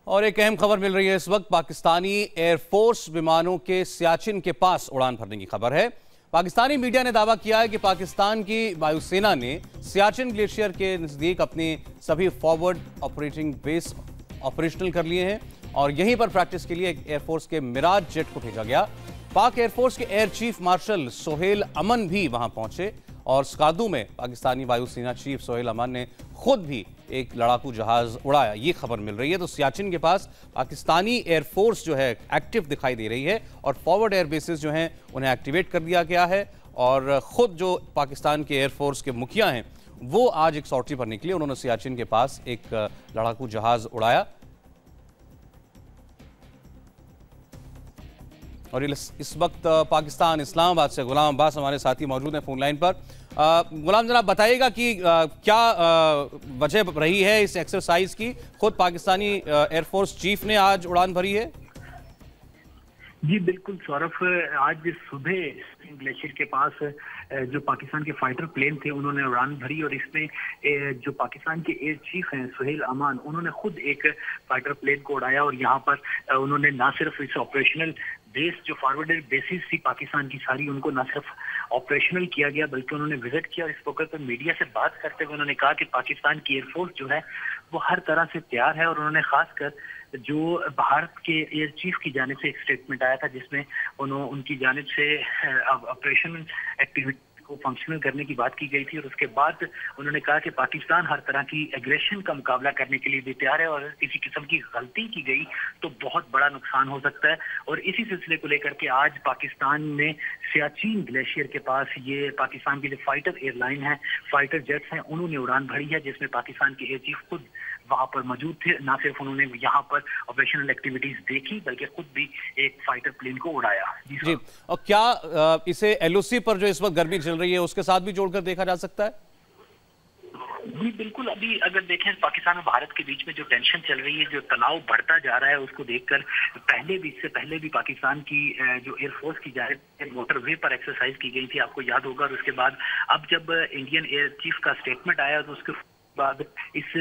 और एक अहम खबर मिल रही है इस वक्त। पाकिस्तानी एयरफोर्स विमानों के सियाचिन के पास उड़ान भरने की खबर है। पाकिस्तानी मीडिया ने दावा किया है कि पाकिस्तान की वायुसेना ने सियाचिन ग्लेशियर के नजदीक अपने सभी फॉरवर्ड ऑपरेटिंग बेस ऑपरेशनल कर लिए हैं और यहीं पर प्रैक्टिस के लिए एयरफोर्स के मिराज जेट को भेजा गया। पाक एयरफोर्स के एयर चीफ मार्शल सोहेल अमन भी वहां पहुंचे और स्कार्दू में पाकिस्तानी वायुसेना चीफ सोहेल अमन ने खुद भी एक लड़ाकू जहाज उड़ाया, ये खबर मिल रही है। तो सियाचिन के पास पाकिस्तानी एयरफोर्स जो है एक्टिव दिखाई दे रही है और फॉरवर्ड एयर बेसिस जो हैं उन्हें एक्टिवेट कर दिया गया है। और खुद जो पाकिस्तान के एयरफोर्स के मुखिया हैं वो आज एक सॉर्टी पर निकले, उन्होंने सियाचिन के पास एक लड़ाकू जहाज उड़ाया। और इस वक्त पाकिस्तान इस्लामाबाद से गुलाम अब्बास हमारे साथी मौजूद हैं फोन लाइन पर। गुलाम, जरा बताइएगा कि क्या वजह रही है इस एक्सरसाइज की? खुद पाकिस्तानी एयरफोर्स चीफ ने आज उड़ान भरी है। जी बिल्कुल सौरभ, आज सुबह ग्लेशियर के पास जो पाकिस्तान के फाइटर प्लेन थे उन्होंने उड़ान भरी और इसमें जो पाकिस्तान के एयर चीफ हैं सोहेल अमान, उन्होंने खुद एक फाइटर प्लेन को उड़ाया और यहाँ पर उन्होंने ना सिर्फ इस ऑपरेशनल बेस जो फॉरवर्डेड बेसिस थी पाकिस्तान की सारी, उनको न सिर्फ ऑपरेशनल किया गया बल्कि उन्होंने विजिट किया और इस मौके पर मीडिया से बात करते हुए उन्होंने कहा कि पाकिस्तान की एयरफोर्स जो है वो हर तरह से तैयार है। और उन्होंने खासकर जो भारत के एयर चीफ की जानिब से एक स्टेटमेंट आया था जिसमें उनकी जानिब से ऑपरेशन एक्टिविटी को फंक्शनल करने की बात की गई थी और उसके बाद उन्होंने कहा कि पाकिस्तान हर तरह की एग्रेशन का मुकाबला करने के लिए भी तैयार है और अगर किसी किस्म की गलती की गई तो बहुत बड़ा नुकसान हो सकता है। और इसी सिलसिले को लेकर के आज पाकिस्तान ने सियाचिन ग्लेशियर के पास ये पाकिस्तान की जो फाइटर एयरलाइन है, फाइटर जेट्स हैं, उन्होंने उड़ान भरी है जिसमें पाकिस्तान के एयर चीफ खुद वहां पर मौजूद थे। ना सिर्फ उन्होंने यहाँ पर ऑपरेशनल एक्टिविटीज देखी बल्कि खुद भी एक फाइटर प्लेन को उड़ाया। जी, और क्या इसे एलओसी पर जो इस वक्त गर्मी चल रही है उसके साथ भी जोड़कर देखा जा सकता है? जी बिल्कुल, अभी अगर देखें पाकिस्तान और भारत के बीच में जो टेंशन चल रही है, जो तनाव बढ़ता जा रहा है, उसको देखकर इससे पहले भी पाकिस्तान की जो एयरफोर्स की जाए मोटरवे पर एक्सरसाइज की गई थी, आपको याद होगा। और उसके बाद अब जब इंडियन एयर चीफ का स्टेटमेंट आया तो उसके बाद इस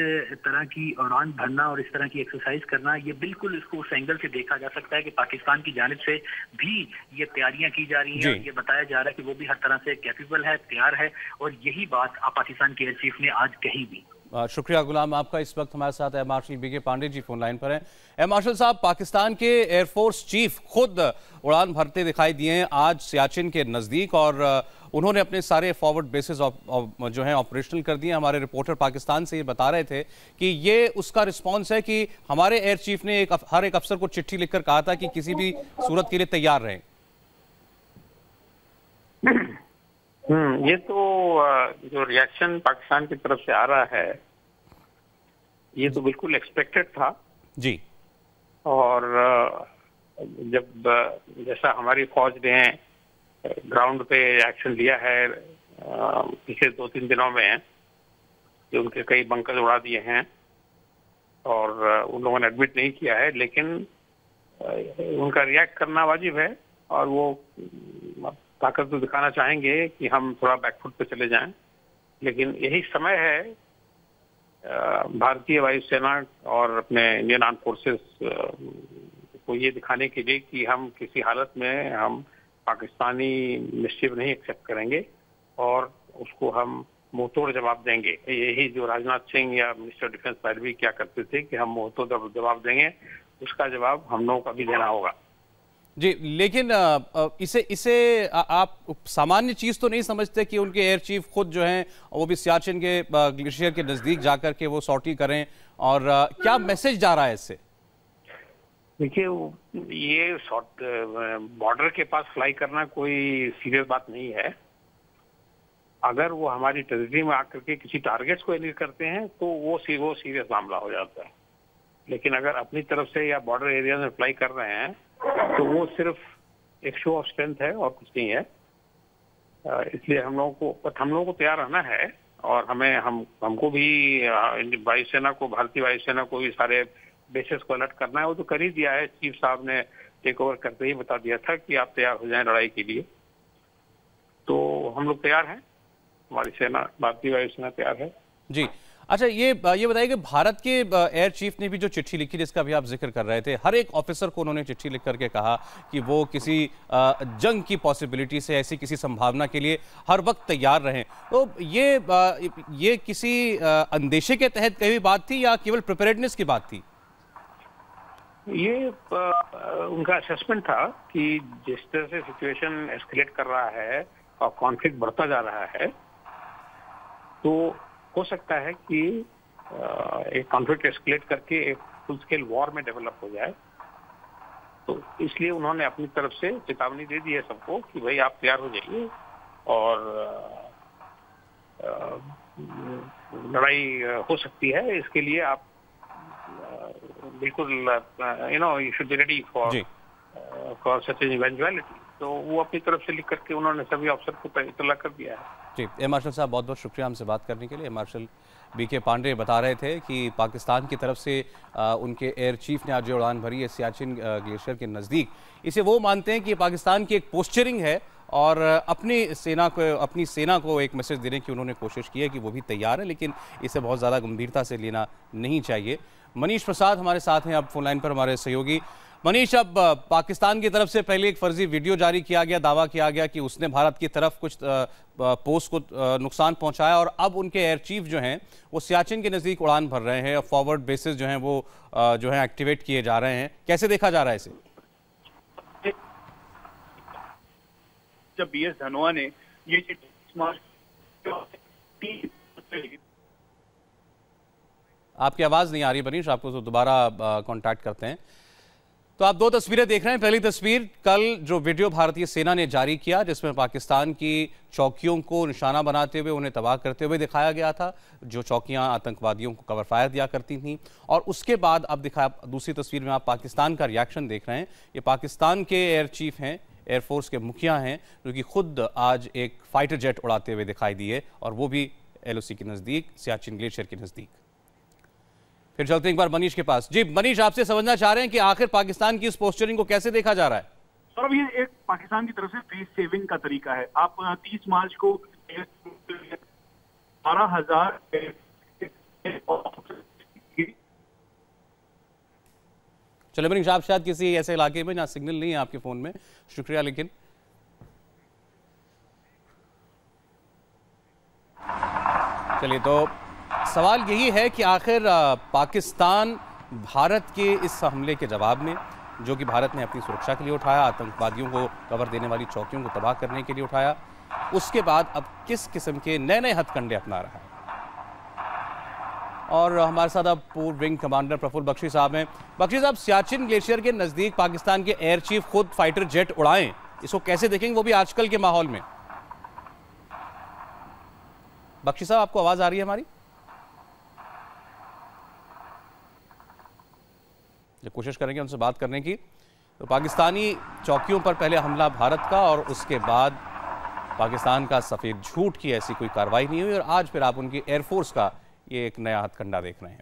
तरह की उड़ान भरना और इस तरह की एक्सरसाइज करना, ये बिल्कुल इसको उस एंगल से देखा जा सकता है कि पाकिस्तान की जानिब से भी ये तैयारियां की जा रही हैं। ये बताया जा रहा है कि वो भी हर तरह से कैपेबल है, तैयार है और यही बात पाकिस्तान के एयर चीफ ने आज कही भी। शुक्रिया गुलाम आपका। इस वक्त हमारे साथ air marshal BK Pandey ji phone line पर हैं। एयर मार्शल साहब, पाकिस्तान के एयरफोर्स चीफ खुद उड़ान भरते दिखाई दिए हैं आज सियाचिन के नज़दीक और उन्होंने अपने सारे फॉरवर्ड बेसिस जो हैं ऑपरेशनल कर दिए। हमारे रिपोर्टर पाकिस्तान से ये बता रहे थे कि ये उसका रिस्पॉन्स है कि हमारे एयर चीफ ने हर एक अफसर को चिट्ठी लिखकर कहा था कि किसी भी सूरत के लिए तैयार रहें। ये तो जो रिएक्शन पाकिस्तान की तरफ से आ रहा है ये तो बिल्कुल एक्सपेक्टेड था जी। और जब जैसा हमारी फौज ने ग्राउंड पे एक्शन लिया है पिछले 2-3 दिनों में, जो उनके कई बंकर उड़ा दिए हैं और उन लोगों ने एडमिट नहीं किया है, लेकिन उनका रिएक्ट करना वाजिब है और वो ताकत तो दिखाना चाहेंगे कि हम थोड़ा बैकफुट पे चले जाएं। लेकिन यही समय है भारतीय वायुसेना और अपने इंडियन आर्म फोर्सेस को ये दिखाने के लिए कि हम किसी हालत में हम पाकिस्तानी मिस्चिफ नहीं एक्सेप्ट करेंगे और उसको हम मुंहतोड़ जवाब देंगे। यही जो राजनाथ सिंह या मिनिस्टर डिफेंस पहले भी क्या करते थे कि हम मुंहतोड़ जवाब देंगे, उसका जवाब हम लोगों का भी देना होगा जी। लेकिन इसे आप सामान्य चीज तो नहीं समझते कि उनके एयर चीफ खुद जो हैं वो भी सियाचिन के ग्लेशियर के नजदीक जाकर के वो सॉर्टी करें और क्या मैसेज जा रहा है इससे? देखिए, ये बॉर्डर के पास फ्लाई करना कोई सीरियस बात नहीं है। अगर वो हमारी टेरिटरी में आकर के किसी टारगेट्स को एलिट करते हैं तो वो सीरियस मामला हो जाता है। लेकिन अगर अपनी तरफ से या बॉर्डर एरिया में फ्लाई कर रहे हैं तो वो सिर्फ एक शो ऑफ स्ट्रेंथ है और कुछ नहीं है। इसलिए हम लोगों को तैयार रहना है और हमको भी वायुसेना को, भारतीय वायुसेना को भी सारे बेसिस को अलर्ट करना है। वो तो कर ही दिया है, चीफ साहब ने टेक ओवर करते ही बता दिया था कि आप तैयार हो जाएं लड़ाई के लिए। तो हम लोग तैयार हैं, हमारी सेना, भारतीय वायुसेना तैयार है जी। अच्छा, ये बताइए कि भारत के एयर चीफ ने भी जो चिट्ठी लिखी जिसका भी आप जिक्र कर रहे थे, हर एक ऑफिसर को उन्होंने चिट्ठी लिख करके कहा कि वो किसी जंग की पॉसिबिलिटी से, ऐसी किसी संभावना के लिए हर वक्त तैयार रहें। तो ये किसी अंदेशे के तहत कही बात थी या केवल प्रिपेयर्डनेस की बात थी? ये उनका असेसमेंट था कि जिस तरह से सिचुएशन एस्केलेट कर रहा है और कॉन्फ्लिक्ट बढ़ता जा रहा है, तो हो सकता है कि एक कॉन्फ्लिक्ट एस्केलेट करके एक फुल स्केल वॉर में डेवलप हो जाए। तो इसलिए उन्होंने अपनी तरफ से चेतावनी दे दी है सबको कि भाई आप तैयार हो जाइए और लड़ाई हो सकती है, इसके लिए आप बिल्कुल you should be ready for such an eventuality. तो वो अपनी तरफ से लिख करके उन्होंने सभी अफसर को इत्तला कर दिया है। जी, एयर मार्शल साहब बहुत बहुत शुक्रिया हमसे बात करने के लिए। एयर मार्शल बीके पांडे बता रहे थे कि पाकिस्तान की तरफ से उनके एयर चीफ ने आज जो उड़ान भरी है सियाचिन ग्लेशियर के नज़दीक, इसे वो मानते हैं कि पाकिस्तान की एक पोस्चरिंग है और अपनी सेना को एक मैसेज देने की उन्होंने कोशिश की है कि वो भी तैयार है, लेकिन इसे बहुत ज़्यादा गंभीरता से लेना नहीं चाहिए। मनीष प्रसाद हमारे साथ हैं अब फोन लाइन पर, हमारे सहयोगी। मनीष, अब पाकिस्तान की तरफ से पहले एक फर्जी वीडियो जारी किया गया, दावा किया गया कि उसने भारत की तरफ कुछ पोस्ट को नुकसान पहुंचाया और अब उनके एयर चीफ जो हैं वो सियाचिन के नज़दीक उड़ान भर रहे हैं और फॉरवर्ड बेसिस जो हैं वो जो है एक्टिवेट किए जा रहे हैं। कैसे देखा जा रहा है इसे? जब BS धनोआ ने ये आपकी आवाज़ नहीं आ रही मनीष, आपको तो दोबारा कांटेक्ट करते हैं। तो आप दो तस्वीरें देख रहे हैं। पहली तस्वीर कल जो वीडियो भारतीय सेना ने जारी किया जिसमें पाकिस्तान की चौकियों को निशाना बनाते हुए उन्हें तबाह करते हुए दिखाया गया था, जो चौकियां आतंकवादियों को कवर फायर दिया करती थीं। और उसके बाद अब दूसरी तस्वीर में आप पाकिस्तान का रिएक्शन देख रहे हैं। ये पाकिस्तान के एयर चीफ हैं, एयरफोर्स के मुखिया हैं, जो कि खुद आज एक फाइटर जेट उड़ाते हुए दिखाई दिए और वो भी LOC के नज़दीक, सियाचिन ग्लेशियर के नज़दीक। फिर चलते एक बार मनीष के पास। जी मनीष, आपसे समझना चाह रहे हैं कि आखिर पाकिस्तान की इस पोस्चरिंग को कैसे देखा जा रहा है? सर, ये एक पाकिस्तान की तरफ से फेस सेविंग का तरीका है। आप 30 मार्च को 12,000 चलो मनीष, आप शायद किसी ऐसे इलाके में जहाँ सिग्नल नहीं है आपके फोन में, शुक्रिया। लेकिन चलिए, तो सवाल यही है कि आखिर पाकिस्तान भारत के इस हमले के जवाब में, जो कि भारत ने अपनी सुरक्षा के लिए उठाया, आतंकवादियों को कवर देने वाली चौकियों को तबाह करने के लिए उठाया, उसके बाद अब किस किस्म के नए नए हथकंडे अपना रहा है। और हमारे साथ अब पूर्व विंग कमांडर प्रफुल्ल बख्शी साहब हैं। बख्शी साहब, सियाचिन ग्लेशियर के नज़दीक पाकिस्तान के एयर चीफ खुद फाइटर जेट उड़ाएं, इसको कैसे देखेंगे, वो भी आजकल के माहौल में? बख्शी साहब, आपको आवाज़ आ रही है हमारी? जब कोशिश करेंगे उनसे बात करने की, तो पाकिस्तानी चौकियों पर पहले हमला भारत का और उसके बाद पाकिस्तान का सफ़ेद झूठ की ऐसी कोई कार्रवाई नहीं हुई और आज फिर आप उनकी एयरफोर्स का ये एक नया हथकंडा देख रहे हैं।